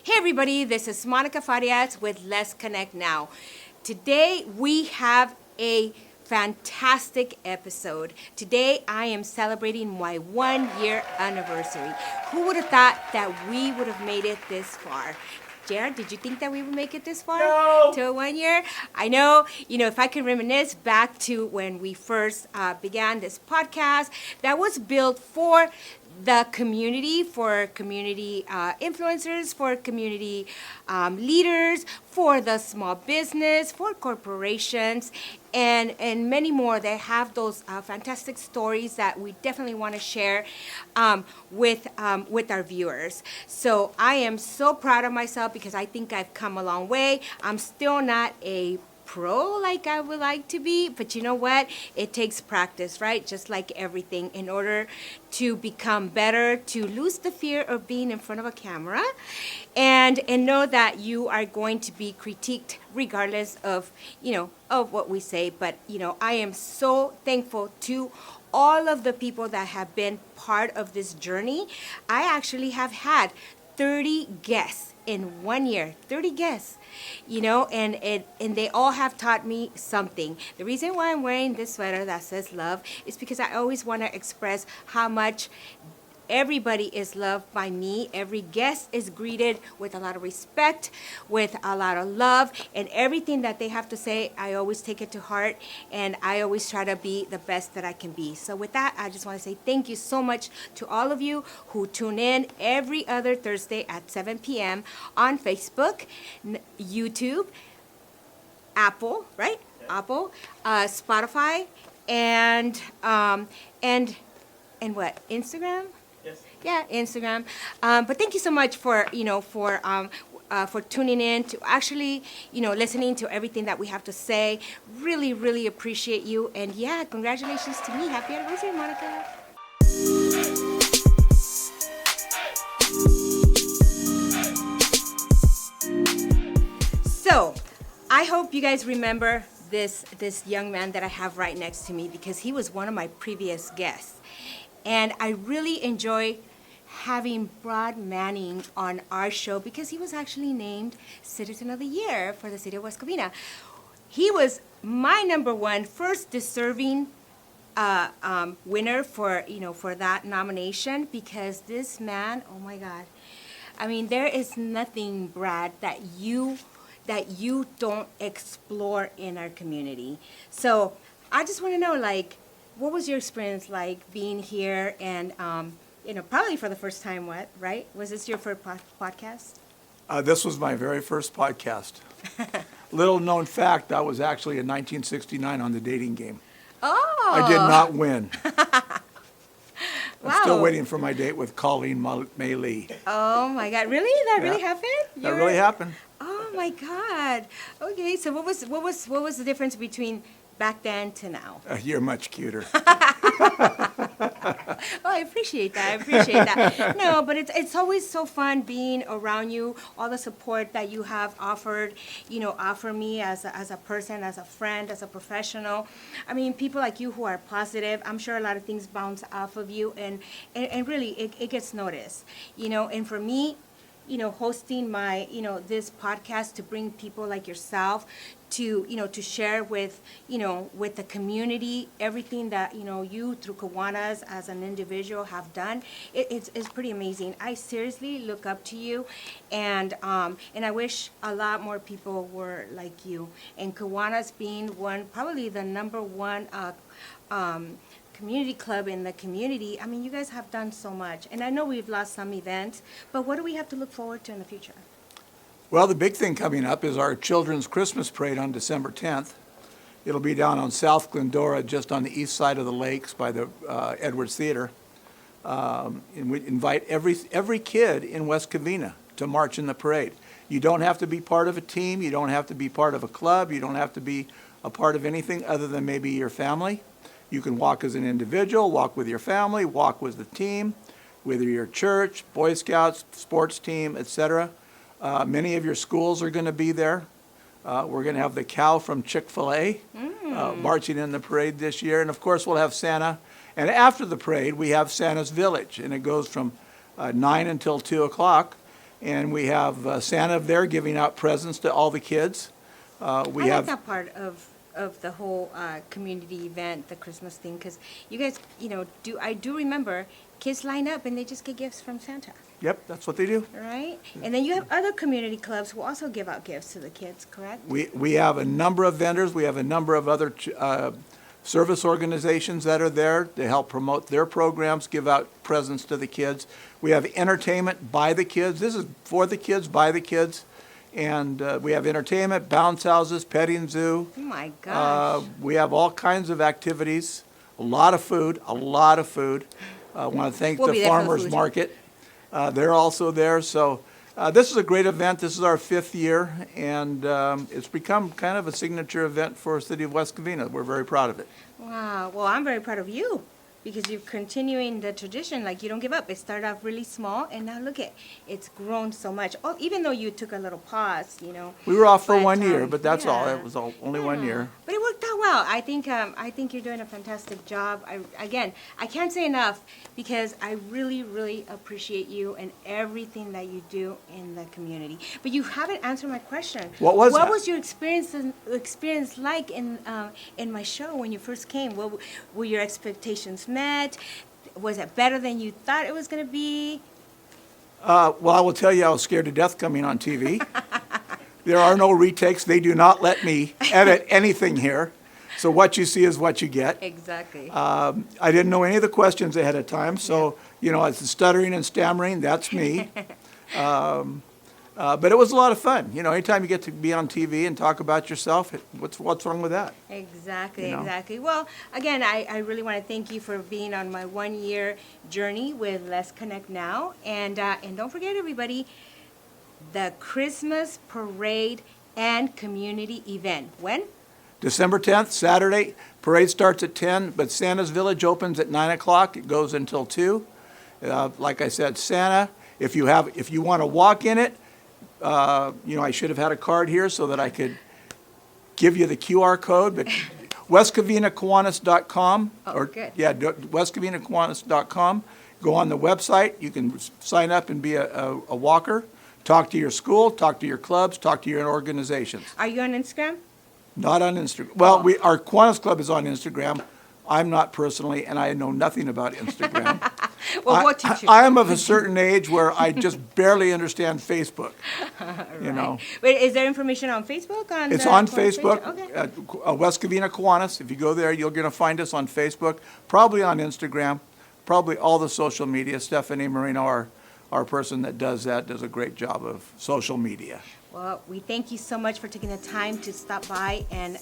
Hey everybody, this is Monica Farias with Let's Connect Now. Today we have a fantastic episode. Today I am celebrating my 1 year anniversary. Who would have thought that we would have made it this far? Jared, did you think that we would make it this far? No. To 1 year? I know, if I can reminisce back to when we first began this podcast, that was built for the community, for community influencers, for community leaders, for the small business, for corporations, and many more. They have those fantastic stories that we definitely want to share with our viewers. So I am so proud of myself because I think I've come a long way. I'm still not a pro like I would like to be, but you know what? It takes practice, right? Just like everything, in order to become better, to lose the fear of being in front of a camera, and know that you are going to be critiqued regardless of of what we say. But I am so thankful to all of the people that have been part of this journey. I actually have had 30 guests in 1 year, 30 guests, and they all have taught me something. The reason why I'm wearing this sweater that says love is because I always want to express how much everybody is loved by me. Every guest is greeted with a lot of respect, with a lot of love, and everything that they have to say, I always take it to heart, and I always try to be the best that I can be. So with that, I just want to say thank you so much to all of you who tune in every other Thursday at 7 p.m. on Facebook, YouTube, Apple, right? Yeah. Apple, Spotify, and what? Instagram? Yes. Yeah, Instagram. But thank you so much for tuning in, to actually listening to everything that we have to say. Really, really appreciate you. And yeah, congratulations to me. Happy anniversary, Monica. So, I hope you guys remember this young man that I have right next to me, because he was one of my previous guests. And I really enjoy having Brad Manning on our show because he was actually named Citizen of the Year for the city of West Covina. He was my number one, first deserving winner for that nomination, because this man, oh my God, I mean, there is nothing, Brad, that you don't explore in our community. So I just want to know, what was your experience like being here and, probably for the first time, right? Was this your first podcast? This was my very first podcast. Little known fact, that was actually in 1969 on The Dating Game. Oh! I did not win. Wow. I'm still waiting for my date with Colleen May Lee. Oh my God! Really? That really happened? That really happened. Oh my God! Okay, so what was the difference between back then to now? You're much cuter. Oh, I appreciate that. No, but it's always so fun being around you, all the support that you have offer me as a person, as a friend, as a professional. I mean, people like you who are positive, I'm sure a lot of things bounce off of you, and really it gets noticed. And for me, hosting my, this podcast to bring people like yourself to share with the community everything that, you through Kiwanis as an individual have done. It's pretty amazing. I seriously look up to you, and I wish a lot more people were like you. And Kiwanis being probably the number one, community club in the community. I mean, you guys have done so much. And I know we've lost some events, but what do we have to look forward to in the future? Well, the big thing coming up is our Children's Christmas Parade on December 10th. It'll be down on South Glendora, just on the east side of the lakes by the Edwards Theater. And we invite every kid in West Covina to march in the parade. You don't have to be part of a team. You don't have to be part of a club. You don't have to be a part of anything other than maybe your family. You can walk as an individual, walk with your family, walk with the team, whether your church, Boy Scouts, sports team, etc. Many of your schools are going to be there. We're going to have the cow from Chick-fil-A marching in the parade this year. And, of course, we'll have Santa. And after the parade, we have Santa's Village, and it goes from 9 until 2 o'clock. And we have Santa there giving out presents to all the kids. We I like have, that part of the whole community event, the Christmas thing, because you guys, I do remember kids line up and they just get gifts from Santa, yep, that's what they do. right? And then you have other community clubs who also give out gifts to the kids, correct? We have a number of vendors. We have a number of other service organizations that are there to help promote their programs, give out presents to the kids. We have entertainment by the kids. This is for the kids, by the kids. And we have entertainment, bounce houses, petting zoo. Oh my gosh. We have all kinds of activities, a lot of food, a lot of food. I want to thank We'll be the there for the farmers food. market. They're also there. So this is a great event. This is our 5th year, and it's become kind of a signature event for the city of West Covina. We're very proud of it. Wow. Well, I'm very proud of you because you're continuing the tradition. Like, you don't give up. It started off really small, and now look it's grown so much. Oh, even though you took a little pause, We were off for But, 1 year, but that's all. yeah. It was only 1 year. But it worked out well. I think you're doing a fantastic job. I can't say enough because I really, really appreciate you and everything that you do in the community. But you haven't answered my question. What was What that? was your experience like in my show when you first came? Were your expectations met? Was it better than you thought it was going to be? Well, I will tell you, I was scared to death coming on TV. There are no retakes. They do not let me edit anything here. So what you see is what you get. Exactly. I didn't know any of the questions ahead of time, so, it's the stuttering and stammering, that's me. But it was a lot of fun. Anytime you get to be on TV and talk about yourself, what's wrong with that? Exactly, You know? exactly. Well, again, I really want to thank you for being on my 1-year journey with Let's Connect Now. And don't forget, everybody, the Christmas parade and community event. When? December 10th, Saturday. Parade starts at 10, but Santa's Village opens at 9 o'clock. It goes until 2. Like I said, Santa, if you want to walk in it, I should have had a card here so that I could give you the QR code, but westcovinakiwanis.com. Oh, good. Yeah, westcovinakiwanis.com. Go on the website. You can sign up and be a walker. Talk to your school, talk to your clubs, talk to your organizations. Are you on Instagram? Not on Instagram. Well, our Kiwanis Club is on Instagram. I'm not personally, and I know nothing about Instagram. Well, what teach you? I am of a certain age where I just barely understand Facebook. But is there information on Facebook? It's the on Kiwanis page? Facebook, Okay. West Covina Kiwanis. If you go there, you're going to find us on Facebook, probably on Instagram, probably all the social media. Stephanie Marino, our person that does that, does a great job of social media. Well, we thank you so much for taking the time to stop by and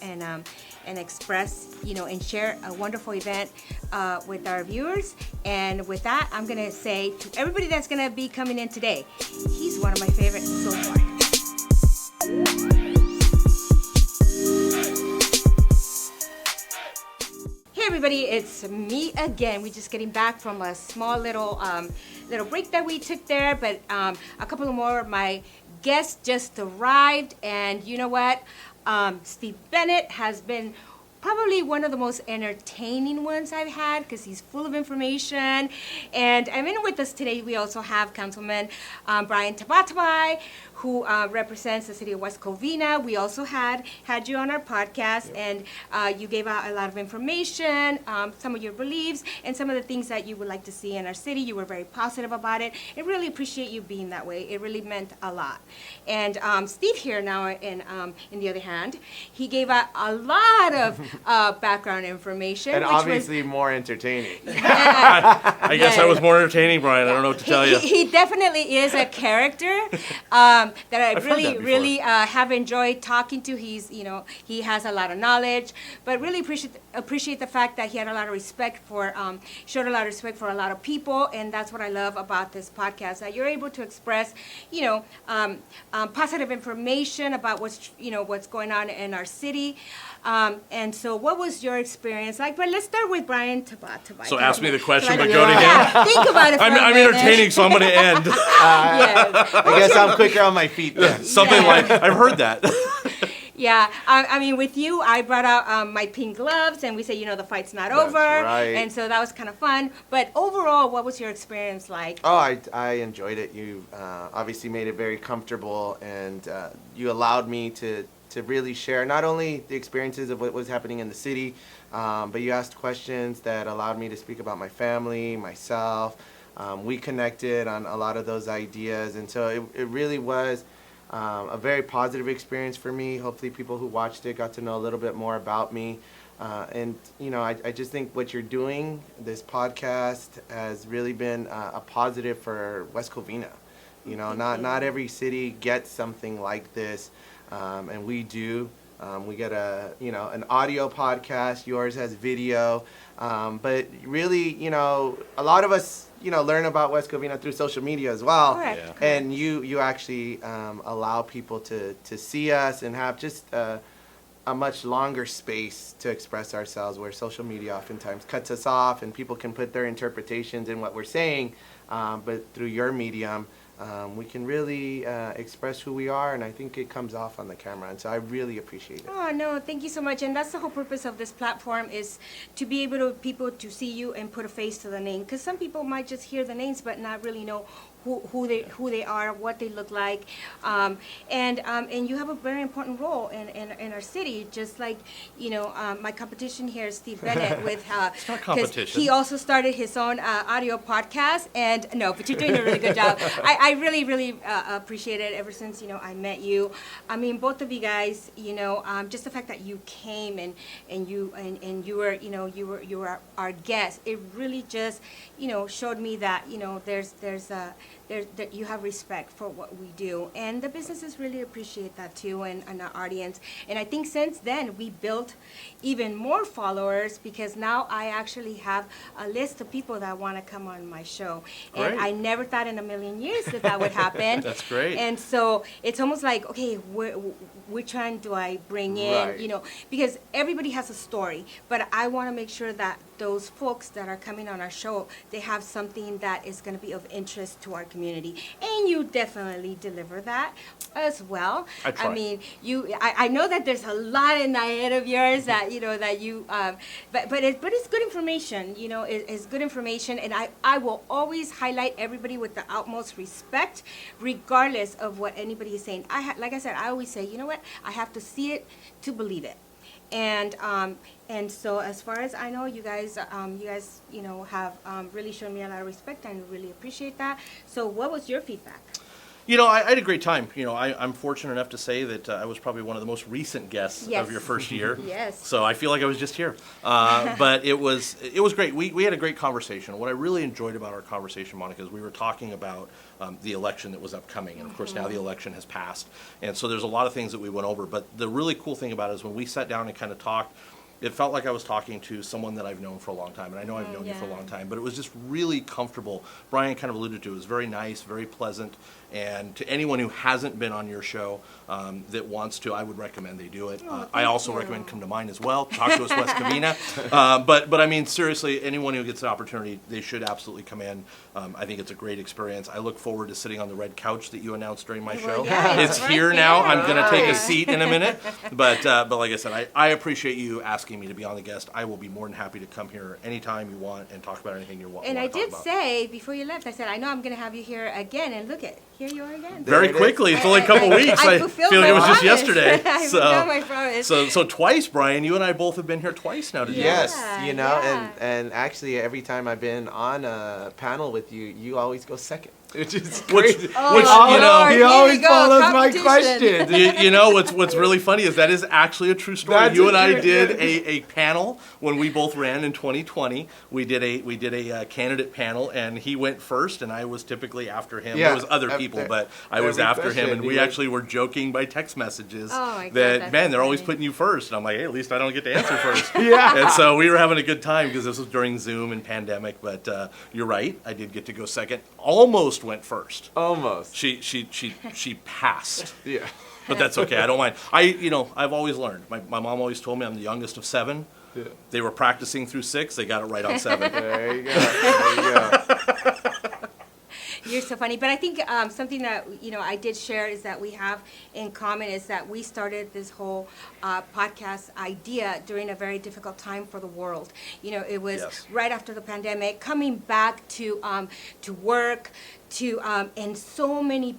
express, and share a wonderful event with our viewers. And with that, I'm going to say to everybody that's going to be coming in today, he's one of my favorites so far. Hey everybody, it's me again. We're just getting back from a small little break that we took there, but a couple of more of my guests just arrived, and you know what? Steve Bennett has been probably one of the most entertaining ones I've had because he's full of information. And with us today, we also have Councilman Brian Tabatabai, who represents the city of West Covina. We also had you on our podcast, and you gave out a lot of information, some of your beliefs, and some of the things that you would like to see in our city. You were very positive about it. I really appreciate you being that way. It really meant a lot. And Steve here now, in the other hand, he gave out a lot of background information. And which obviously more entertaining. I guess I was more entertaining, Brian. I don't know what to tell you. He definitely is a character that I I've heard really, that before. really have enjoyed talking to. He has a lot of knowledge, but really appreciate the fact that he had a lot of respect for, showed a lot of respect for a lot of people, and that's what I love about this podcast, that you're able to express, positive information about what's going on in our city. And so what was your experience like? But let's start with Brian Tabatabai. So ask me the question, So I but know- go to him. Yeah, think about it for a I'm minute. entertaining, so I'm going to end. Yes. I guess I'm quicker on my feet then. Something Yeah. like, I've heard that. Yeah, I mean, with you, I brought out my pink gloves, and we said, the fight's not That's over, right. and so that was kind of fun. But overall, what was your experience like? Oh, I enjoyed it. You obviously made it very comfortable, and you allowed me to really share not only the experiences of what was happening in the city, but you asked questions that allowed me to speak about my family, myself. We connected on a lot of those ideas, and so it really was a very positive experience for me. Hopefully people who watched it got to know a little bit more about me. And, I just think what you're doing, this podcast, has really been a positive for West Covina. Not every city gets something like this, and we do. We get an audio podcast. Yours has video. But really, a lot of us, learn about West Covina through social media as well. Correct. Yeah. Correct. And you actually allow people to see us and have just a much longer space to express ourselves, where social media oftentimes cuts us off and people can put their interpretations in what we're saying. But through your medium, we can really express who we are, and I think it comes off on the camera, and so I really appreciate it. Oh, no, thank you so much. And that's the whole purpose of this platform, is to be able to people to see you and put a face to the name. Because some people might just hear the names but not really know who they are, what they look like, and you have a very important role in our city. Just like my competition here is Steve Bennett with It's not 'cause competition. he also started his own audio podcast, and no, but you're doing a really good job. I really appreciate it. Ever since I met you, I mean, both of you guys, just the fact that you came and you were our guest, it really just showed me that that you have respect for what we do, and the businesses really appreciate that too, and our audience. And I think since then we built even more followers, because now I actually have a list of people that want to come on my show. And Great. I never thought in a million years that would happen. That's great. And so it's almost like, okay, which one do I bring in? Right. Because everybody has a story, but I want to make sure that those folks that are coming on our show, they have something that is going to be of interest to our community. And you definitely deliver that as well. I try. mean, I know that there's a lot in that head of yours that but it's good information. It's good information, and I will always highlight everybody with the utmost respect, regardless of what anybody is saying. Like I said, I always say, you know what? I have to see it to believe it. And so as far as I know, you guys have really shown me a lot of respect, and really appreciate that. So what was your feedback? I had a great time. I'm fortunate enough to say that I was probably one of the most recent guests Yes. of your first year. Yes. So I feel like I was just here. But it was great. We had a great conversation. What I really enjoyed about our conversation, Monica, is we were talking about the election that was upcoming. And of course, now the election has passed. And so there's a lot of things that we went over. But the really cool thing about it is when we sat down and kind of talked, it felt like I was talking to someone that I've known for a long time, and I know I've known you for a yeah. long time, but it was just really comfortable. Brian kind of alluded to it. It was very nice, very pleasant, and to anyone who hasn't been on your show that wants to, I would recommend they do it. I thank also you. recommend come to mine as well. Talk to us, West Covina. But I mean, seriously, anyone who gets the opportunity, they should absolutely come in. I think it's a great experience. I look forward to sitting on the red couch that you announced during my show. yeah, It's right here now. there. I'm going to take a Right. seat in a minute. But like I said, I appreciate you asking me to be on the guest. I will be more than happy to come here anytime you want and talk about anything you want. And I want to talk did about. say before you left, I said, I know I'm going to have you here again, and look it, here you are again. Very There it is. quickly. It's only a couple weeks. I I fulfilled feel like my it was just promise. yesterday. I fulfilled my promise. So twice, Brian. You and I both have been here twice now today. Yes, Yeah, and yeah. and actually every time I've been on a panel with you, you always go second, which is Which, crazy. Oh, which Lord, you know, here he always we go, follows my competition. questions. you know what's really funny is that is actually a true story. That's You a and I true did story. a panel when we both ran in 2020. We did a candidate panel, and he went first, and I was typically after him. Yeah, There was other after- people, but I was every after him, question, and we he was- actually were joking by text messages Oh, my God, that that's man, they're always funny. putting you first, and I'm like, hey, at least I don't get to answer first. Yeah. And so we were having a good time because this was during Zoom and pandemic. But you're right, I did get to go second. Almost went first. Almost. She passed. Yeah. But that's okay. I don't mind. I've always learned. My mom always told me I'm the youngest of 7. Yeah. They were practicing through 6. They got it right on 7. There you go. There you go. You're so funny. But I think something that, I did share is that we have in common is that we started this whole podcast idea during a very difficult time for the world. It was Yes. right after the pandemic, coming back to work, and so many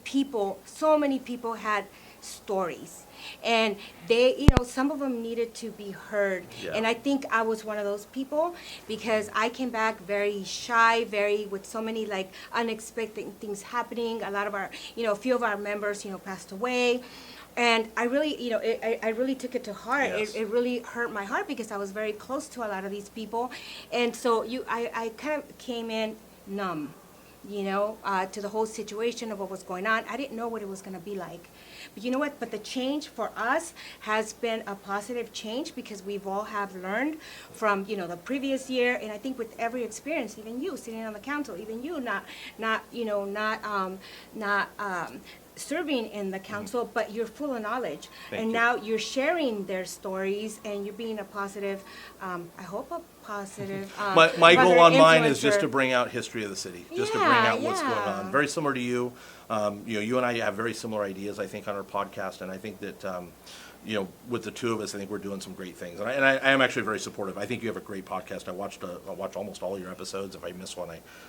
people had stories. And they, some of them needed to be heard. Yeah. And I think I was one of those people because I came back very shy, with so many like unexpected things happening. A lot of our, a few of our members, passed away. And I really, I really took it to heart. Yes. It really hurt my heart because I was very close to a lot of these people. And so I kind of came in numb, to the whole situation of what was going on. I didn't know what it was going to be like. But you know what? But the change for us has been a positive change because we've all have learned from, the previous year. And I think with every experience, even you sitting on the council, even you not serving in the council, but you're full of knowledge. Thank And you. now you're sharing their stories and you're being a positive, I hope a positive. My goal on mine is just influencer. to bring out history of the city, just to bring Yeah, out what's going yeah. on. Very similar to you. You and I have very similar ideas, I think, on our podcast, and I think that, with the two of us, I think we're doing some great things. And I am actually very supportive. I think you have a great podcast. I watch almost all your episodes. If I miss one,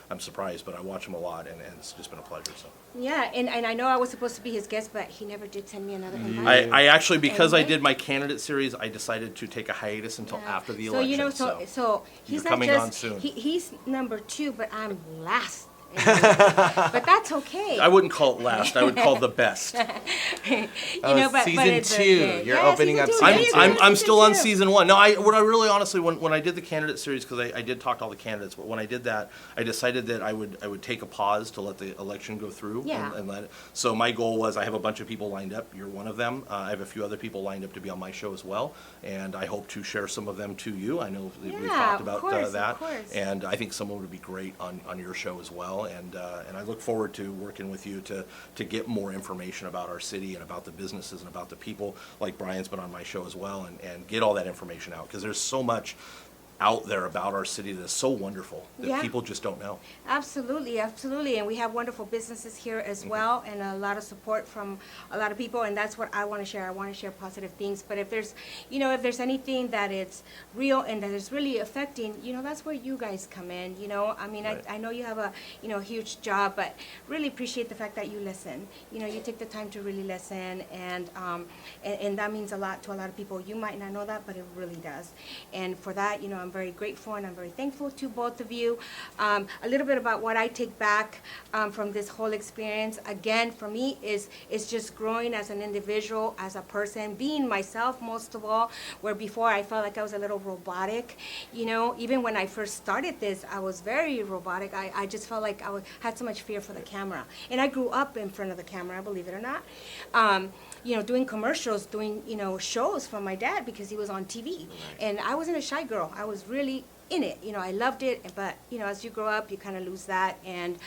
I'm surprised, but I watch them a lot, and it's just been a pleasure. So. Yeah, and I know I was supposed to be his guest, but he never did send me another invite. I actually, because I Anyway. did my candidate series, I decided to take a hiatus until after the So election. so he's You're not coming just on soon. he's number 2, but I'm last. But that's okay. I wouldn't call it last. I would call it the best. but season it's 2. okay. You're Yeah, opening season up two. season There you two. go, I'm still on two. season 1. No, what I really honestly, when I did the candidate series, because I did talk to all the candidates, but when I did that, I decided that I would take a pause to let the election go through. Yeah. And let it. So my goal was, I have a bunch of people lined up. You're one of them. I have a few other people lined up to be on my show as well, and I hope to share some of them to you. I know that we've Yeah, talked of about course, that, of course. and I think someone would be great on your show as well. And I look forward to working with you to get more information about our city and about the businesses and about the people, like Brian's been on my show as well, and get all that information out, because there's so much out there about our city that's so wonderful that Yeah. people just don't know. Absolutely, absolutely. And we have wonderful businesses here as well, and a lot of support from a lot of people, and that's what I want to share. I want to share positive things. But if there's, if there's anything that it's real and that is really affecting, that's where you guys come in. I mean, Right. I know you have a, huge job, but really appreciate the fact that you listen. You take the time to really listen, and that means a lot to a lot of people. You might not know that, but it really does. And for that, I'm very grateful and I'm very thankful to both of you. A little bit about what I take back from this whole experience. Again, for me, is just growing as an individual, as a person, being myself most of all, where before I felt like I was a little robotic. Even when I first started this, I was very robotic. I just felt like had so much fear for the camera. And I grew up in front of the camera, believe it or not. Doing commercials, doing, shows from my dad because he was on TV. And I wasn't a shy girl. I was really in it. I loved it. But, as you grow up, you kind of lose that. And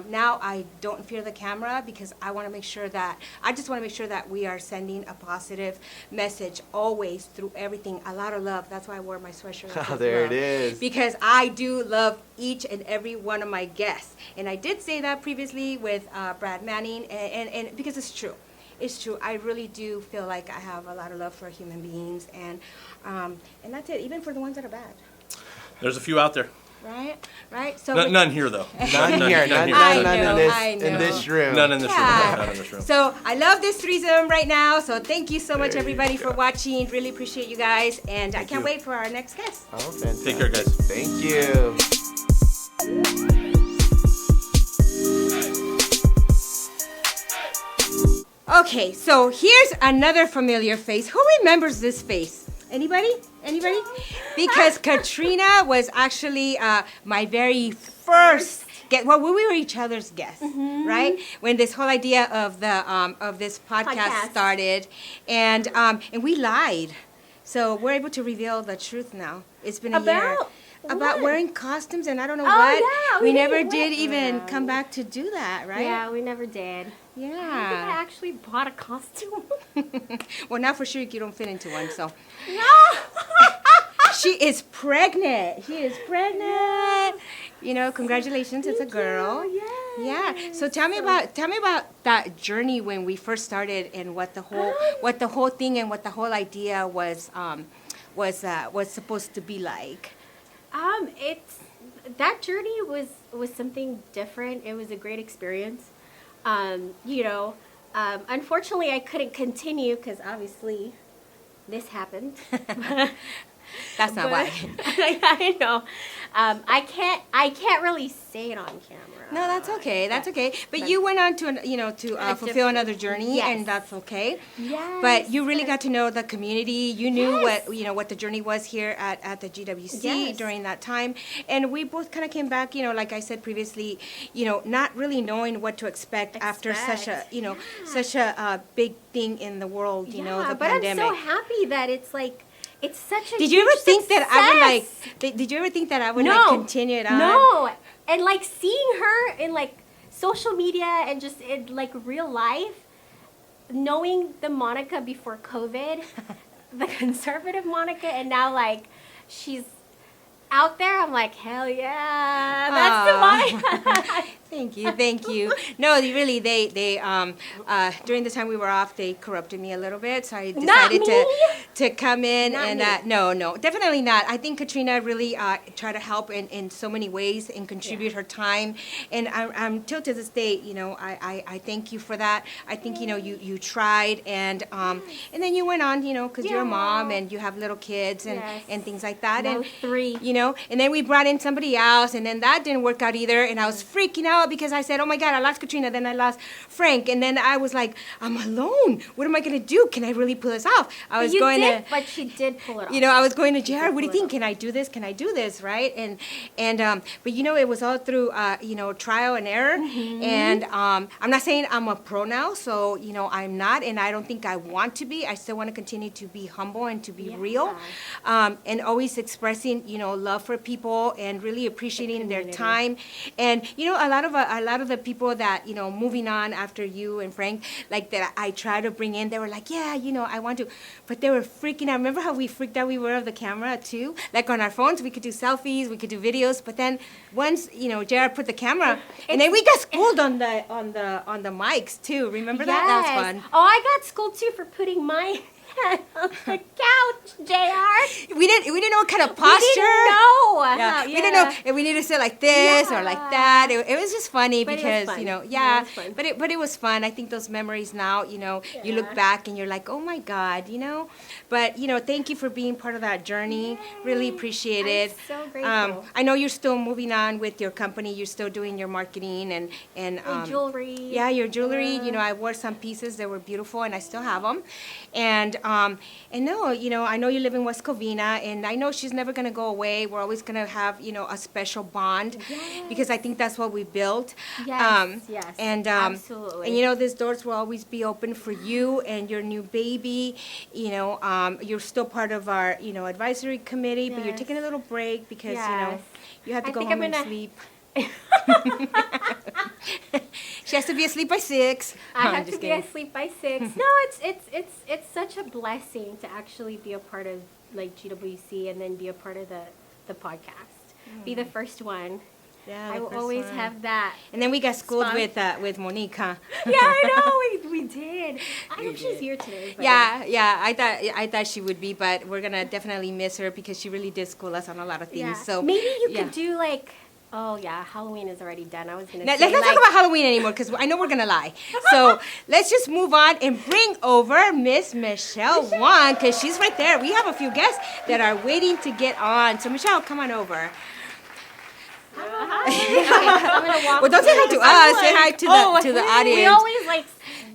now I don't fear the camera because I just want to make sure that we are sending a positive message always through everything. A lot of love. That's why I wore my sweatshirt. that says There love. it is. Because I do love each and every one of my guests. And I did say that previously with Brad Manning, and because it's true. It's true. I really do feel like I have a lot of love for human beings, and that's it. Even for the ones that are bad, There's a few out there. right. So None here, though. None here. None I in this room. None in this Yeah. room. None in this room. So I love this threesome right now. So thank you so much, There you everybody, for go. watching. Really appreciate you guys, and I Thank can't you. wait for our next guest. Oh, fantastic. Take care, guys. Thank you. Okay, so here's another familiar face. Who remembers this face? Anybody? Because Katrina was actually my very first guest. Well, we were each other's guests, right? When this whole idea of this podcast started, and we lied, so we're able to reveal the truth now. It's been a year. About what? wearing costumes, and I don't know Oh, what. yeah, we we never didn't did wear- even Yeah. come back to do that, right? Yeah, we never did. I think I Yeah. actually bought a costume. Well, now for sure you don't fit into one, so. No! She is pregnant. Congratulations. It's a girl. Yes. Yeah. So tell me about that journey when we first started and what the whole thing and what the whole idea was supposed to be like. It's that journey was something different. It was a great experience. Unfortunately, I couldn't continue because obviously this happened. That's not why. I know. I can't really say it on camera. No, that's okay. That's okay. But you went on to fulfill another journey, Yes. and that's okay. Yes. But you really got to know the community. You knew Yes. what the journey was here at the GWC Yes. during that time, and we both kind of came back. Like I said previously, not really knowing what to expect after such a big thing in the world. The but pandemic. I'm so happy that it's like it's such a. Did you ever huge think that I would success. Did you ever think that I would No. continue it on? No, and like seeing her in like social media and just in like real life, knowing the Monica before COVID, the conservative Monica, and now like she's out there. I'm like, hell yeah, that's the Monica. Thank you. No, they during the time we were off, they corrupted me a little bit, so I Not decided me. to come in Not and me. no, definitely not. I think Katrina really tried to help in so many ways and contribute her time, and I'm till to this day, I thank you for that. I think you tried and then you went on, because you're a mom Yeah. and you have little kids and Yes. and things like that, No, and 3. and then we brought in somebody else, and then that didn't work out either, and I was freaking out because I said, oh my God, I lost Katrina, then I lost Frank, and then I was like, I'm alone. What am I going to do? Can I really pull this off? I was But she did pull it off. I was going to Jared, what do you pull it think? Can I do this? Can I do this? Right? But it was all through, trial and error. Mm-hmm. And I'm not saying I'm a pro now, so, I'm not, and I don't think I want to be. I still want to continue to be humble and to be Yeah. real, and always expressing, love for people and really appreciating their community. time. And, a lot of the people that, moving on after you and Frank, like that I try to bring in, they were like, yeah, I want to, but they were freaking out. Remember how we freaked out we were of the camera too? Like on our phones, we could do selfies, we could do videos, but then once, Jared put the camera, and then we got schooled on the mics too. Remember that? That was fun. Oh, I got schooled too for putting my head on the couch, JR. We didn't know what kind of posture. We didn't know. Yeah, we didn't know if we needed to sit like this or like that. It was just funny But it was because fun. yeah. It was fun. But it was fun. I think those memories now, you look back and you're like, oh my God, But thank you for being part of that journey. Really appreciate it. I'm so grateful. I know you're still moving on with your company. You're still doing your marketing and My jewelry. yeah, your jewelry. I wore some pieces that were beautiful, and I still have them. And no, I know you live in West Covina, and I know she's never gonna go away. We're always gonna have, a special bond, because I think that's what we built. Yes, yes, And absolutely. these doors will always be open for you and your new baby. You're still part of our, advisory committee, but you're Yes. taking a little break because, Yes. you have to I go think home I'm and gonna- sleep. She has to be asleep by 6. I I'm have just to be kidding. asleep by 6. No, it's such a blessing to actually be a part of like GWC and then be a part of the podcast. Be the first one. Yeah, I the will first always one. have that. And then we got schooled Spot. with Monica. Yeah, I know we did. I hope she's here today. But Yeah. I thought she would be, but we're gonna definitely miss her because she really did school us on a lot of things. Yeah. So maybe you yeah. could do like. Oh yeah, Halloween is already done. I was gonna Now, say let's not like, talk about Halloween anymore because I know we're gonna lie. So let's just move on and bring over Miss Michelle Wong because she's right there. We have a few guests that are waiting to get on. So Michelle, come on over. I'm gonna walk. Well, don't say hi to us. Say hi to the We audience. always like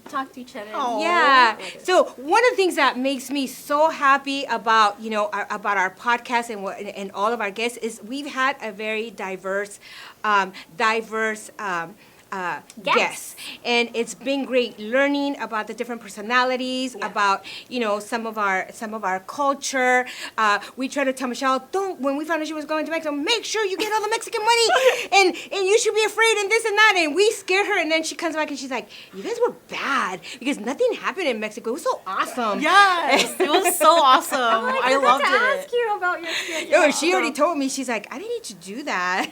talk to each other. Yeah. So one of the things that makes me so happy about about our podcast and all of our guests is we've had a very diverse guests, and it's been great learning about the different personalities, about some of our culture. We try to tell Michelle, when we found out she was going to Mexico, make sure you get all the Mexican money, and you should be afraid and this and that, and we scared her, and then she comes back and she's like, you guys were bad because nothing happened in Mexico. It was so awesome. Yes, it was so awesome. I loved to it. ask you about your experience. No, she already told me. She's like, I didn't need to do that.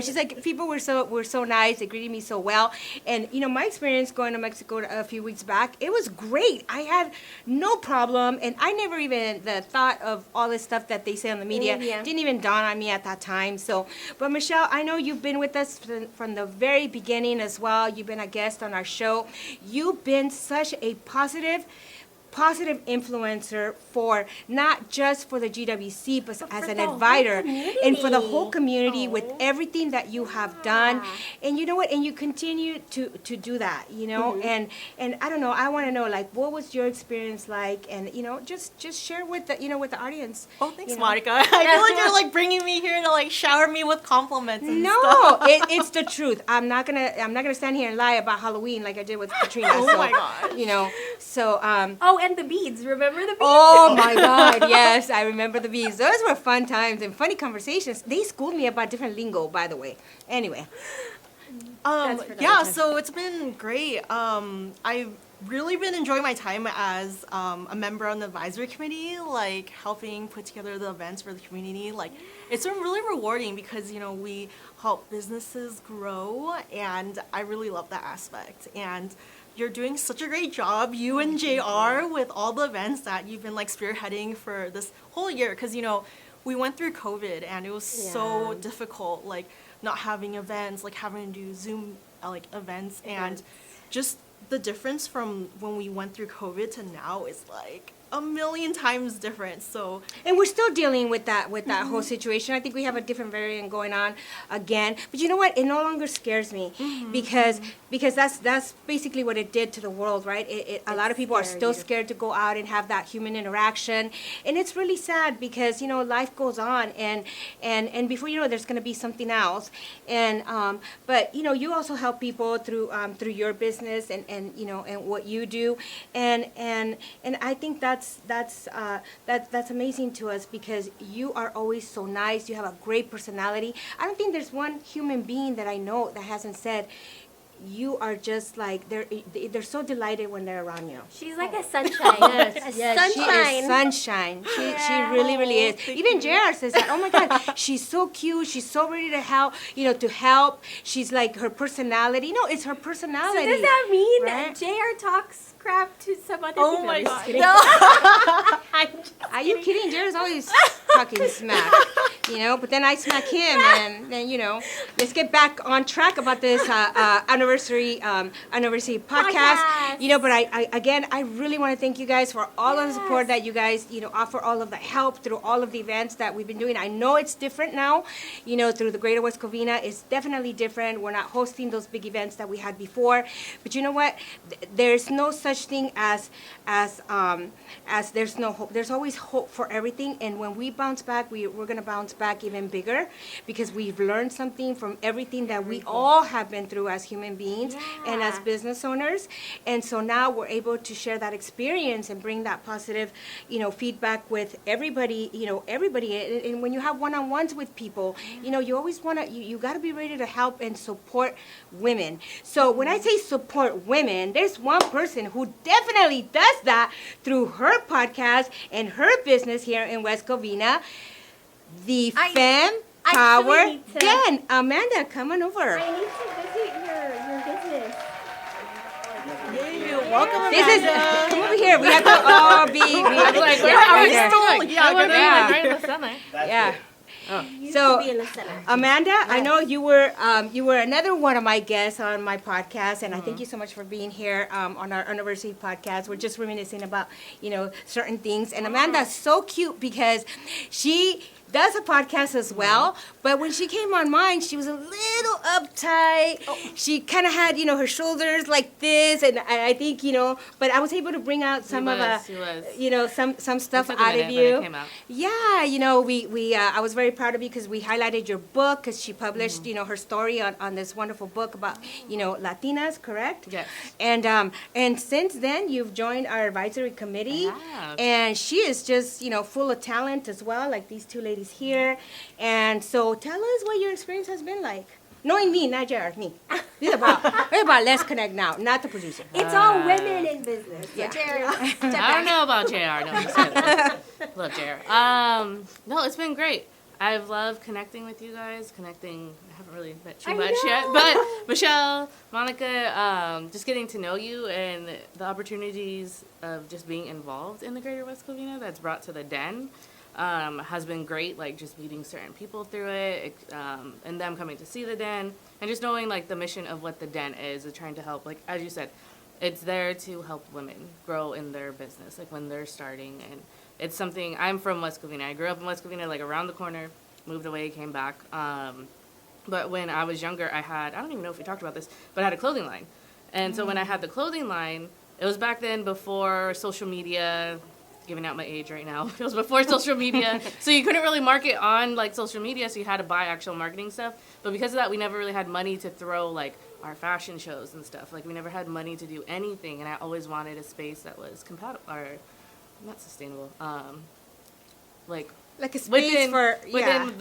She's like, people were so nice. They greeted me me so well. And, my experience going to Mexico a few weeks back, it was great. I had no problem. And I never even, the thought of all this stuff that they say on the media didn't even dawn on me at that time. So, but Michelle, I know you've been with us from the very beginning as well. You've been a guest on our show. You've been such a positive influencer for not just for the GWC, but as an advisor and for the whole community with everything that you have done. And you know what? And you continue to do that, and I don't know, I want to know, like, what was your experience like? And, just share with the, with the audience. Oh, thanks, Monica. I feel like you're like bringing me here to like shower me with compliments and No, stuff. it's the truth. I'm not gonna stand here and lie about Halloween like I did with Katrina. Oh my gosh. So Oh, and the beads. Remember the beads? Oh my God, yes, I remember the bees. Those were fun times and funny conversations. They schooled me about different lingo, by the way. Anyway. That's for another Yeah, time. so it's been great. I've really been enjoying my time as a member on the advisory committee, like helping put together the events for the community. Like, it's been really rewarding because, we help businesses grow, and I really love that aspect. And you're doing such a great job, you and JR, with all the events that you've been like spearheading for this whole year. Because, we went through COVID and it was so difficult, like not having events, like having to do Zoom like events, and just the difference from when we went through COVID to now is like a million times different. So And we're still dealing with that whole situation. I think we have a different variant going on again. But you know what? It no longer scares me because that's basically what it did to the world, right? A lot of people are still scared to go out and have that human interaction, and it's really sad because life goes on, and before you know it, there's going to be something else. And but you also help people through your business and and what you do, and I think that's amazing to us because you are always so nice. You have a great personality. I don't think there's one human being that I know that hasn't said you are just like they're so delighted when they're around you. She's like a sunshine. Yes, Sunshine. she is sunshine. She really, really is. Even JR says that. Oh my God, she's so cute. She's so ready to help. To help. She's like her personality. No, it's her So personality. does that mean right? JR talks crap to some other oh people? my I'm just god, kidding. no. I'm just Are you kidding? JR's always talking smack. But then I smack him, and then let's get back on track about this anniversary podcast. But I really want to thank you guys for all of the support that you guys offer, all of the help through all of the events that we've been doing. I know it's different now, through the Greater West Covina. It's definitely different. We're not hosting those big events that we had before, but you know what? There's no such thing as there's no hope. There's always hope for everything, and when we bounce back, we're gonna bounce back even bigger because we've learned something from everything that we all have been through as human beings and as business owners. And so now we're able to share that experience and bring that positive, feedback with everybody, everybody. And when you have one-on-ones with people, you always want to, you got to be ready to help and support women. So when I say support women, there's one person who definitely does that through her podcast and her business here in West Covina, the Femme Power need to- Den. Amanda, come on over. I need to visit your business. Yay, welcome, This is Amanda. come over here. We have to all be. Are we still? Yeah, gonna Yeah. right in the center. Yeah. Used So, to be in the center. Amanda, I know you were another one of my guests on my podcast, and I thank you so much for being here on our anniversary podcast. We're just reminiscing about certain things, and Amanda's so cute because she does a podcast as well, but when she came on mine, she was a little uptight. She kind of had, her shoulders like this, and I think, but I was able to bring out some some stuff took a out of minute, but you. it came out. Yeah, we I was very proud of you because we highlighted your book because she published, her story on this wonderful book about, Latinas, correct? Yes. And since then, you've joined our advisory committee, have. and she is just, full of talent as well, like these two ladies here. And so tell us what your experience has been like. Knowing me, not Jared, me. We're about Let's Connect Now, not the producer. It's all women in business. So Yeah. Jared, step I don't back. know about JR. No, I'm just kidding. Love JR. No, it's been great. I've loved connecting with you guys, haven't really met I too much yet. know. But Michelle, Monica, just getting to know you and the opportunities of just being involved in the Greater West Covina that's brought to the Den has been great. Like just meeting certain people through it, and them coming to see the Den, and just knowing like the mission of what the Den is trying to help. Like as you said, it's there to help women grow in their business, like when they're starting. And it's something, I'm from West Covina. I grew up in West Covina, like around the corner, moved away, came back. But when I was younger, I don't even know if we talked about this, but I had a clothing line. And so when I had the clothing line, it was back then before social media, giving out my age right now. It was before social media. So you couldn't really market on like social media, so you had to buy actual marketing stuff. But because of that, we never really had money to throw like our fashion shows and stuff. Like we never had money to do anything, and I always wanted a space that was compatible or not sustainable. Like Like a space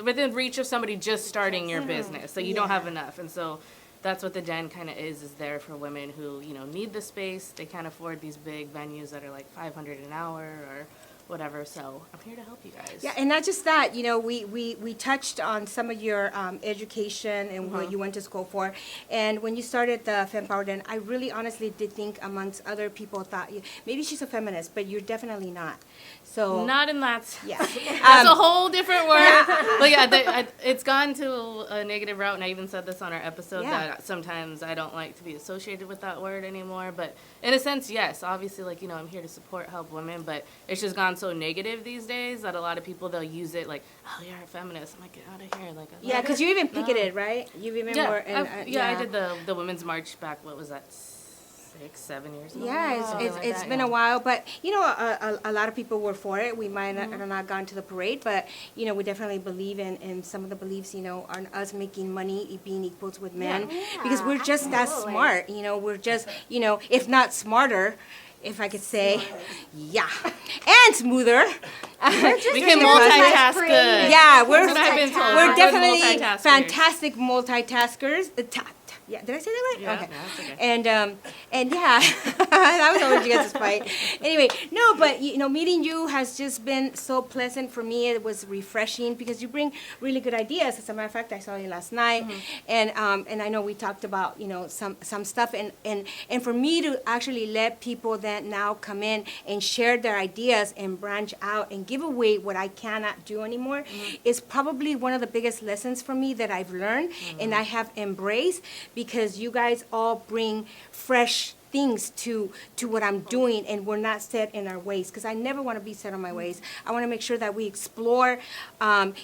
within reach of somebody just starting your business, so you don't have enough. And so that's what the Den kind of is there for women who, you know, need the space. They can't afford these big venues that are like $500 an hour or whatever. So I'm here to help you guys. Yeah, and not just that, you know, we touched on some of your education and what you went to school for. And when you started the FemPower Den, I really honestly did think amongst other people thought, maybe she's a feminist, but you're definitely not. So Not in that. Yeah. That's a whole different word. But yeah, it's gone to a negative route, and I even said this on our episode that sometimes I don't like to be associated with that word anymore. But in a sense, yes, obviously, like, you know, I'm here to support, help women, but it's just gone so negative these days that a lot of people, they'll use it like, oh, you're a feminist. I'm like, get out of here. Like, yeah, because you even picketed, right? You even were in, I did the Women's March back, what was that, 6-7 years ago? Yeah, Something it's like it's that, been yeah. a while, but you know, a lot of people were for it. We might not have not gone to the parade, but you know, we definitely believe in some of the beliefs, you know, on us making money, being equals with men, because we're just that absolutely. smart. You know, we're just, you know, if not smarter, if I could say, yeah, and smoother. We can multitask good. Yeah, we're That's what I've been told. we're Good definitely multitaskers. fantastic multitaskers. Yeah, did I say that right? Yeah, Okay. yeah, that's okay. And yeah, that was always you guys' fight. Anyway, no, but you know, meeting you has just been so pleasant for me. It was refreshing because you bring really good ideas. As a matter of fact, I saw you last night, and I know we talked about, you know, some stuff, and for me to actually let people that now come in and share their ideas and branch out and give away what I cannot do anymore is probably one of the biggest lessons for me that I've learned and I have embraced, because you guys all bring fresh things to what I'm doing, and we're not set in our ways, because I never want to be set on my ways. I want to make sure that we explore,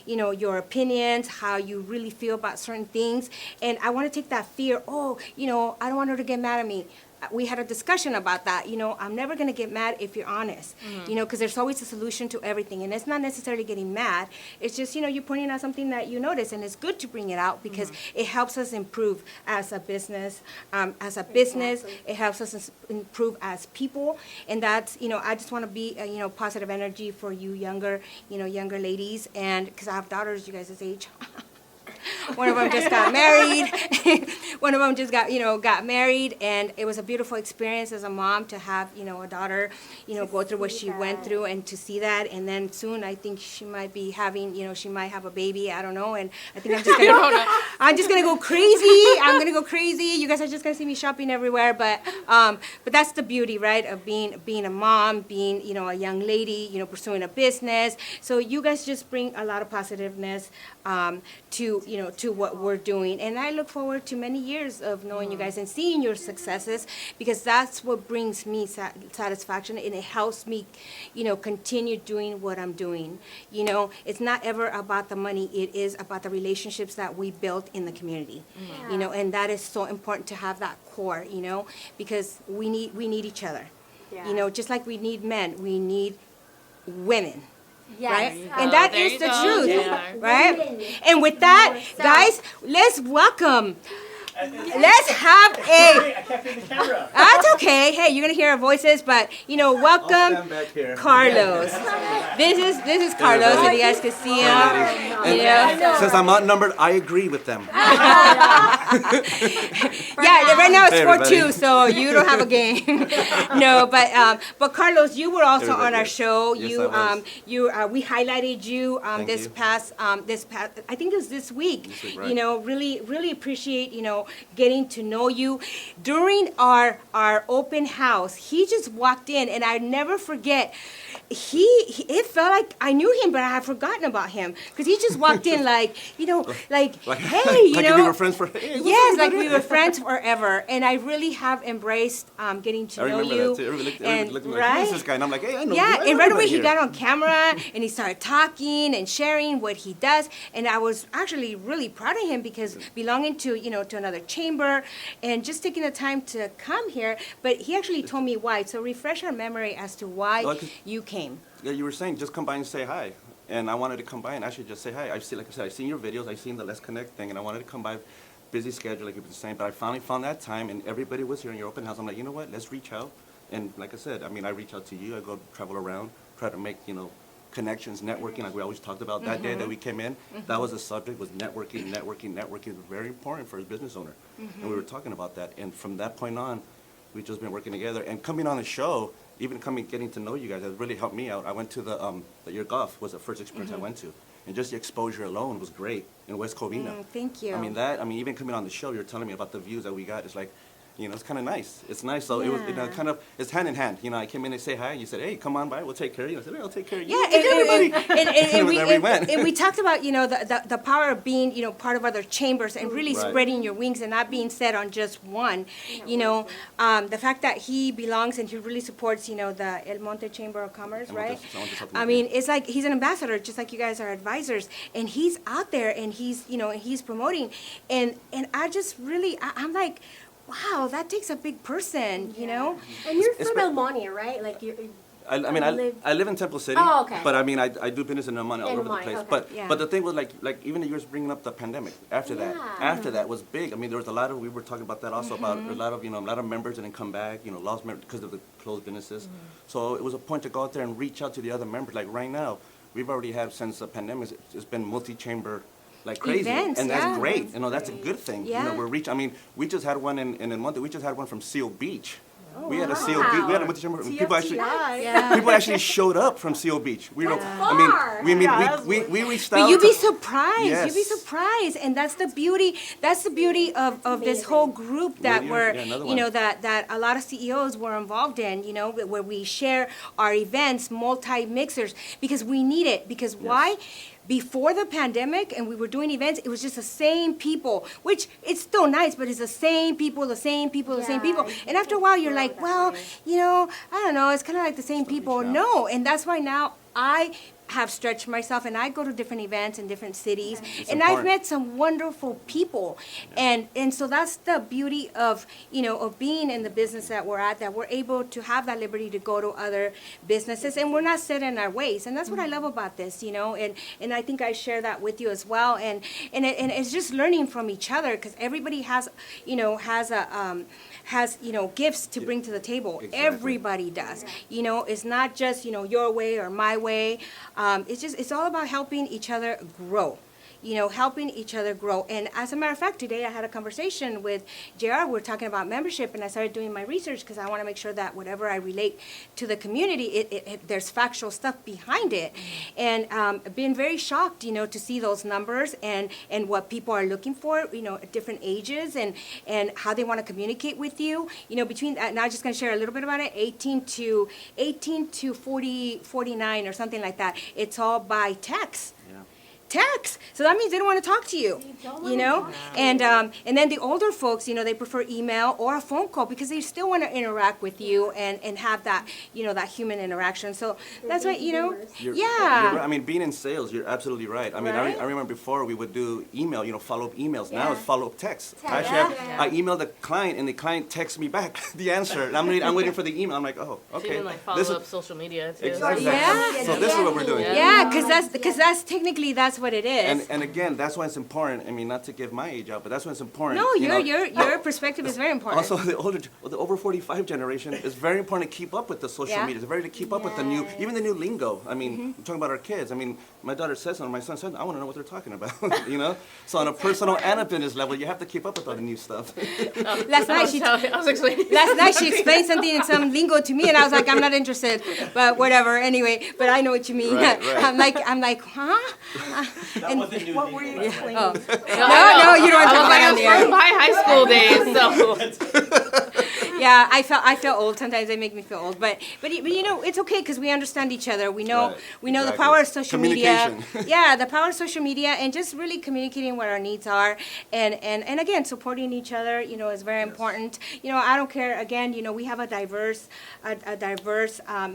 you know, your opinions, how you really feel about certain things, and I want to take that fear, oh, you know, I don't want her to get mad at me. We had a discussion about that. You know, I'm never going to get mad if you're honest, you know, because there's always a solution to everything. And it's not necessarily getting mad. It's just, you know, you're pointing out something that you notice, and it's good to bring it out because it helps us improve as a business. It helps us improve as people. And that's, you know, I just want to be, you know, positive energy for you younger ladies. And because I have daughters, you guys' age. One of them just got married. One of them just got married, and it was a beautiful experience as a mom to have, you know, a daughter, you know, go through what she went through and to see that. And then soon, I think she might be having, you know, she might have a baby. I don't know. And I think I'm just gonna go crazy. I'm gonna go crazy. You guys are just gonna see me shopping everywhere. But that's the beauty, right, of being a mom, being, you know, a young lady, you know, pursuing a business. So you guys just bring a lot of positiveness to, you know, to what we're doing. And I look forward to many years of knowing you guys and seeing your successes, because that's what brings me satisfaction, and it helps me, you know, continue doing what I'm doing. You know, it's not ever about the money. It is about the relationships that we built in the community. You know, and that is so important to have that core, you know, because we need each other. You know, just like we need men, we need women. Right? And that There is you the go. truth, Yeah. right? And with that, guys, let's welcome let's have a. I can't feel the camera. That's okay. Hey, you're gonna hear our voices, but welcome, back here. Carlos. This is Carlos. If you guys can see him, you know. Since I'm outnumbered, I agree with them. Yeah, right now it's Hey, 4-2, everybody. so you don't have a game. No, but Carlos, you were also on our show. Yes, You I was. we highlighted you Thank this you. past I think it was this week. This week, You right. know, really appreciate getting to know you during our open house. He just walked in, and I never forget. It felt like I knew him, but I had forgotten about him because he just walked in like hey, like you if know. we were friends for. Hey, what's Yes, up, like buddy? we were friends forever, and I really have embraced getting to I know remember you. that too. Everybody and looked at me like, who's right, this guy? And I'm like, hey, I know. yeah, you. I and know right away everybody he here. got on camera and he started talking and sharing what he does, and I was actually really proud of him because belonging to to another chamber and just taking the time to come here. But he actually told me why. So refresh our memory as to why Well, 'cause- you came. Yeah, you were saying just come by and say hi, and I wanted to come by and actually just say hi. Like I said, I've seen your videos, I've seen the Let's Connect thing, and I wanted to come by. Busy schedule, like you were saying, but I finally found that time, and everybody was here in your open house. I'm like, you know what? Let's reach out, and like I said, I mean, I reach out to you. I go travel around, try to make connections, networking, like we always talked about. That day that we came in, that was the subject, was networking. Networking is very important for a business owner, and we were talking about that. And from that point on, we've just been working together. And coming on the show, even getting to know you guys has really helped me out. I went to your golf was the first experience I went to, and just the exposure alone was great in West Covina. Thank you. I mean, even coming on the show, you're telling me about the views that we got. It's like, it's kind of nice. It's nice. So it was, Yeah. it's hand in hand. I came in and say hi. You said, hey, come on by. We'll take care of you. I said, hey, I'll take care of you. Yeah, and we, There we went. and we talked about the power of being part of other chambers and really Right. spreading your wings and not being set on just one. The fact that he belongs and he really supports the El Monte Chamber of Commerce, El right? Monte- El Monte South I Monte. mean, it's like he's an ambassador, just like you guys are advisors, and he's out there and he's promoting, and I just really I'm like, wow, that takes a big person, you know. And you're It's from been- El Monte, right? Like you're. I mean, I live in Temple City. Oh, okay. But I mean, I do business in El Monte all In over El the Monte, place. okay. But Yeah. but the thing was like even you were bringing up the pandemic. After Yeah. that was big. I mean, there was a lot of we were talking about that also about a lot of members didn't come back. Lost members because of the closed businesses. So it was a point to go out there and reach out to the other members. Like right now, we've already had since the pandemic. It's been multi-chamber. Like crazy, Events, and that's yeah. great. That's a good thing. Yeah. We're reaching. I mean, we just had one in El Monte. We just had one from Seal Beach. Oh, We had a Seal Beach. We had a multi-chamber. People actually. Yeah. People actually showed up from Seal Beach. We don't. far. I mean, we reached out. But you'd be to- surprised. You'd be Yes. surprised, and that's the beauty. That's the beauty of this whole group that Radio, we're, yeah, another one. that a lot of CEOs were involved in. Where we share our events, multi-mixers, because we need it. Because why? Before the pandemic, and we were doing events, it was just the same people, which it's still nice, but it's the same people, the same people, the same Yeah, people. you And after a can't while, you're grow like, that well, way. I don't know, it's kind of like the same people. reaching out. No, and that's why now I have stretched myself and I go to different events in different cities, and I've important. met some wonderful people, and so that's the beauty of of being in the business that we're at, that we're able to have that liberty to go to other businesses, and we're not set in our ways, and that's what I love about this, and I think I share that with you as well, and it's just learning from each other, because everybody has gifts to bring to the table. Exactly. Everybody does. It's not just your way or my way. It's all about helping each other grow. Helping each other grow. And as a matter of fact, today I had a conversation with JR. We were talking about membership, and I started doing my research because I want to make sure that whatever I relate to the community, there's factual stuff behind it. And been very shocked, to see those numbers and what people are looking for, at different ages and how they want to communicate with you. Between, now I'm just going to share a little bit about it, 18 to 49 or something like that. It's all by text. Text. So that means they don't want to talk to you. And then the older folks, they prefer email or a phone call because they still want to interact with you and have that, that human interaction. So that's why, You're yeah. right. I mean, being in sales, you're absolutely right. I mean, Right? I remember before we would do email, follow-up emails. Now Yeah. it's follow-up text. Text, Actually, yeah. I email the client, and the client texts me back the answer. And I'm waiting for the email. I'm like, oh, okay. Even like This follow is- up social media too. Exactly. Yeah. So this is what we're doing. Yeah, because that's technically that's that's what it is. And again, that's why it's important. I mean, not to give my age out, but that's why it's important. No, you know. your perspective is very important. Also, the over 45 generation, it's very important to keep up with the social Yeah. media. It's very to keep up with the new, even the new lingo. I mean, we're talking about our kids. I mean, my daughter says, and my son said, I want to know what they're talking about. You know. So on a personal and a business level, you have to keep up with all the new stuff. Last night she I was explaining. Last night she explained something in some lingo to me, and I was like, I'm not interested, but whatever. Anyway, but I know what you mean. Right, right. I'm like, huh? That wasn't new. What were you explaining? Oh. No, you don't I talk was like, about I'm it on from the my high school days, so. Yeah, I feel old. Sometimes they make me feel old, but you know, it's okay because we understand each other. We know Right, we know the exactly. power of social media. Communication. Yeah, the power of social media, and just really communicating what our needs are, and again, supporting each other. You know, is very important. You know, I don't care. Again, you know, we have a diverse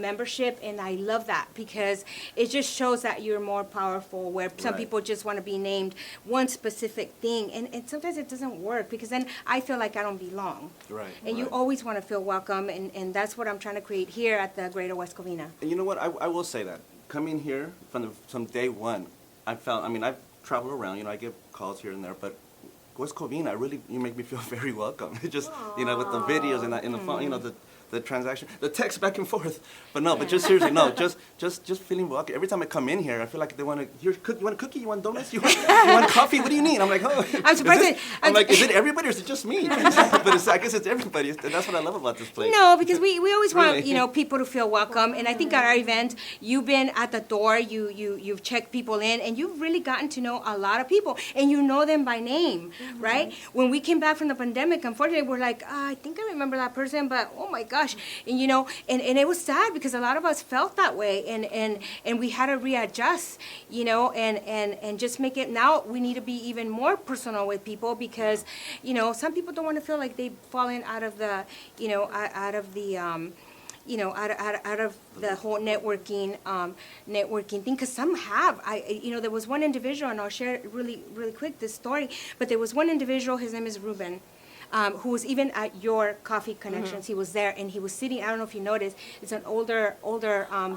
membership, and I love that because it just shows that you're more powerful. Where some Right. people just want to be named one specific thing, and sometimes it doesn't work because then I feel like I don't belong. Right. And you right. always want to feel welcome, and that's what I'm trying to create here at the Greater West Covina. And you know what? I will say that coming here from day one, I mean, I've traveled around. You know, I get calls here and there, but West Covina, you make me feel very welcome. It just, you know, with the videos and in the phone, you know, the transaction, the text back and forth. But no, but just seriously, no, just feeling welcome. Every time I come in here, I feel like they want to. You want a cookie? You want donuts? You want coffee? What do you need? I'm like, oh. I'm surprised I'm like, is it everybody or is it just me? But I guess it's everybody. And that's what I love about this place. No, because we always want, Really? you know, people to feel welcome, and I think at our event, you've been at the door, you've checked people in, and you've really gotten to know a lot of people, and you know them by name, right? When we came back from the pandemic, unfortunately, we're like, I think I remember that person, but oh my gosh, and you know, and it was sad because a lot of us felt that way, and we had to readjust, you know, and just make it. Now we need to be even more personal with people because, you know, some people don't want to feel like they've fallen out of the, you know, out of the you know, out of the whole networking thing, because some have. You know, there was one individual, and I'll share really quick this story, but there was one individual, his name is Ruben, who was even at your Coffee Connections. He was there, and he was sitting, I don't know if you noticed, it's an older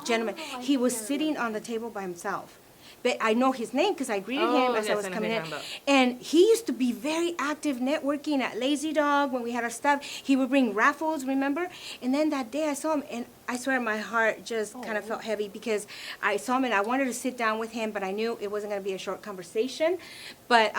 gentleman. He was sitting on the table by himself. But I know his name because I greeted him as I was coming in. And he used to be very active networking at Lazy Dog when we had our stuff. He would bring raffles, remember? And then that day I saw him, and I swear my heart just kind of felt heavy because I saw him and I wanted to sit down with him, but I knew it wasn't going to be a short conversation. But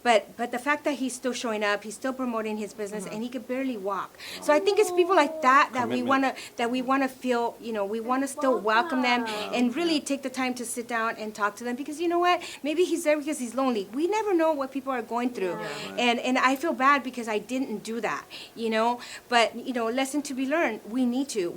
the fact that he's still showing up, he's still promoting his business, and he could barely walk. So I think it's people like that we want to feel, you know, we want to still welcome them and really take the time to sit down and talk to them, because you know what? Maybe he's there because he's lonely. We never know what people are going through, and I feel bad because I didn't do that, you know. But you know, lesson to be learned. We need to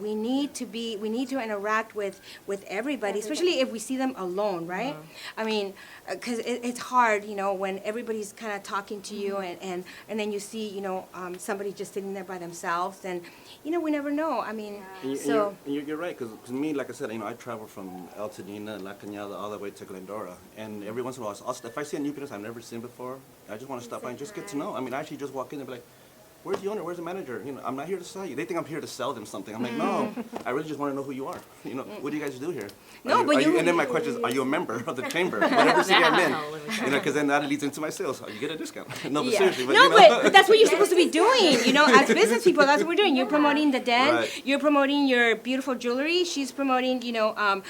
interact with everybody, especially if we see them alone, right? I mean, because it's hard, you know, when everybody's kind of talking to you, and then you see, you know, somebody just sitting there by themselves, and you know, we never know. I mean, You're right, because me, like I said, you know, I travel from El Tadina, La Cañada, all the way to Glendora, and every once in a while, if I see a new business I've never seen before, I just want to stop by and just get to know. I mean, I actually just walk in and be like, where's the owner? Where's the manager? You know, I'm not here to sell you. They think I'm here to sell them something. I'm like, no, I really just want to know who you are. You know, what do you guys do here? And then my question is, are you a member of the chamber? Whatever city I'm in. You know, because then that leads into my sales. Oh, you get a discount. No, but seriously. But, no, you know. but that's what you're supposed to be doing. You know, as business people, that's what we're doing. You're promoting the den. Right. You're promoting your beautiful jewelry. She's promoting, you know,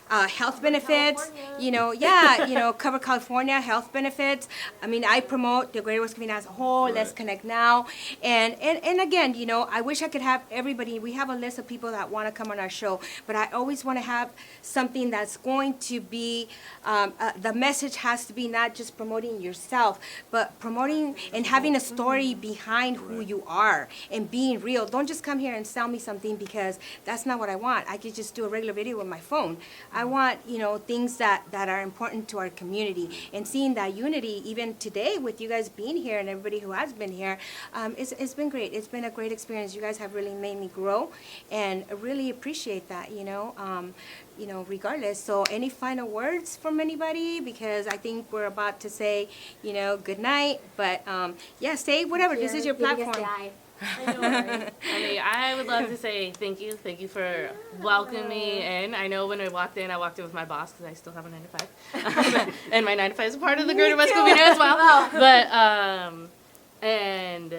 health benefits, you know, Cover California, health benefits. I mean, I promote the Greater West Covina as a whole, Let's Connect Now. And again, you know, I wish I could have everybody. We have a list of people that want to come on our show, but I always want to have something that's going to be, the message has to be not just promoting yourself, but promoting and having a story behind who you are and being real. Don't just come here and sell me something, because that's not what I want. I could just do a regular video with my phone. I want, you know, things that are important to our community, and seeing that unity even today with you guys being here and everybody who has been here, it's been great. It's been a great experience. You guys have really made me grow, and I really appreciate that, you know, regardless. So any final words from anybody? Because I think we're about to say, you know, good night, but yeah, say whatever. This is your platform. I know, right? I mean, I would love to say thank you. Thank you for welcoming me in. I know when I walked in with my boss because I still have a 9 to 5. And my 9 to 5 is part of the Greater West Covina as well. But, and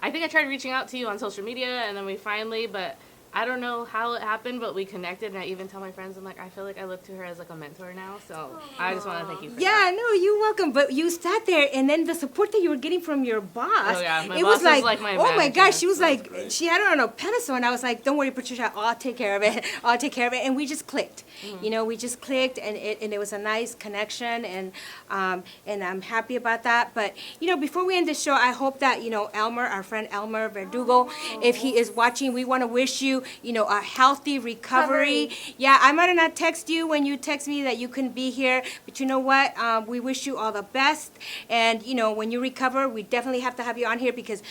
I think I tried reaching out to you on social media and then we finally, but I don't know how it happened, but we connected, and I even tell my friends, I'm like, I feel like I look to her as like a mentor now, so I just want to thank you for Yeah, no, you're welcome. But you sat there, and then the support that you were getting from your boss, Oh, yeah, my it boss was was like, like my oh my manager. gosh, she was That was like, great. she had her on a pedestal, and I was like, don't worry, Patricia, I'll take care of it. I'll take care of it, and we just clicked. You know, we just clicked, and it was a nice connection, and I'm happy about that. But you know, before we end the show, I hope that Elmer, our friend Elmer Verdugo, if he is watching, we want to wish you, a healthy recovery. Yeah, I might not text you when you text me that you couldn't be here, but you know what? We wish you all the best. And when you recover, we definitely have to have you on here because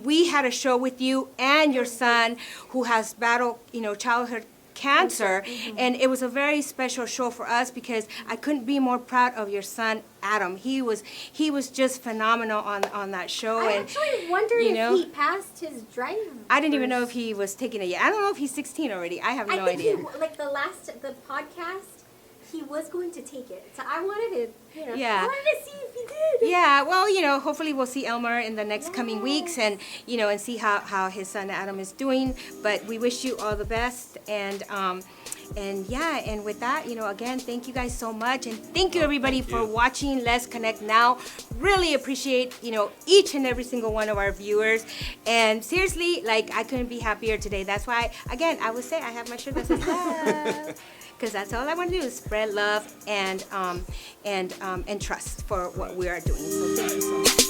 we had a show with you and your son who has battled, childhood cancer, and it was a very special show for us because I couldn't be more proud of your son Adam. He was just phenomenal on that show. I And actually wondered if he passed his driving. I didn't even know if he was taking it yet. I don't know if he's 16 already. I have no I think idea. the podcast, he was going to take it. So I wanted to, Yeah. I wanted to see if he did. Yeah, well, hopefully we'll see Elmer in the next coming weeks and, and see how his son Adam is doing. But we wish you all the best. And with that, again, thank you guys so much. And thank you everybody for watching Let's Connect Now. Really appreciate, each and every single one of our viewers. And seriously, I couldn't be happier today. That's why, again, I would say I have my shirt that says love. Because that's all I want to do is spread love and trust for what we are doing. So thank you so much.